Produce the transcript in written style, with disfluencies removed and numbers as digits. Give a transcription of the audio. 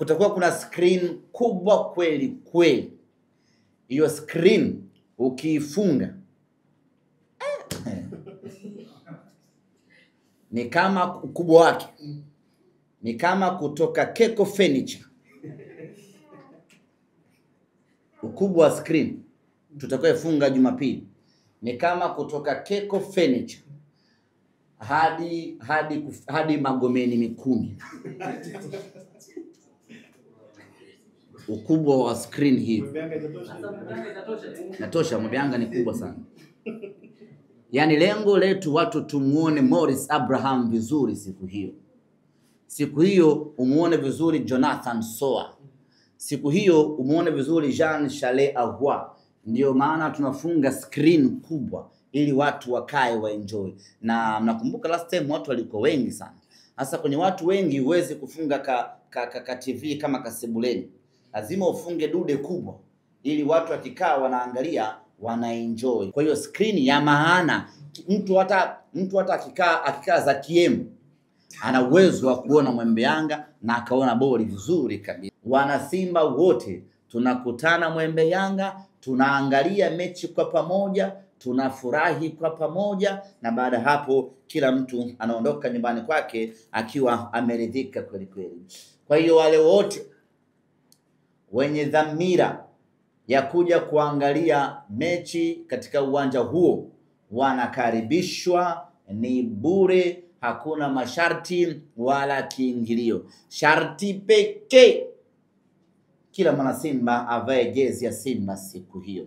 kutakuwa kuna screen kubwa kweli kweli. Hiyo screen ukiifunga ni kama ukubwa wake ni kama kutoka Keko Furniture. Ukubwa wa screen tutakayofunga Jumapili ni kama kutoka Keko Furniture hadi Magomeni 10. Ukubwa wa screen hii. Natosha, Mbeanga ni kubwa sana. Yaani lengo letu watu tumuone Morris Abraham vizuri siku hiyo. Siku hiyo umuone vizuri Jonathan Soa. Siku hiyo umuone vizuri Jean Charles Ahoua. Ndio maana tunafunga screen kubwa ili watu wakae waenjoy. Na mnakumbuka last time watu walikuwa wengi sana. Sasa kwenye watu wengi huwezi kufunga ka TV kama kasebuleni. Lazima ufunge dude kubwa ili watu wakikaa wanaangalia wanaenjoy. Kwa hiyo screen ya maana, mtu hata akikaa za KM ana uwezo wa kuona Mwembeanga na akaona boli vizuri kabisa. Wana Simba wote tunakutana Mwembeanga, tunaangalia mechi kwa pamoja, tunafurahi kwa pamoja, na baada hapo kila mtu anaondoka nyumbani kwake akiwa ameridhika kweli kweli. Kwa hiyo wale wote wenye dhamira ya kuja kuangalia mechi katika uwanja huo wanakaribishwa, ni bure, hakuna masharti wala kiingilio. Sharti pekee kila mwana Simba avae jezi ya Simba siku hiyo.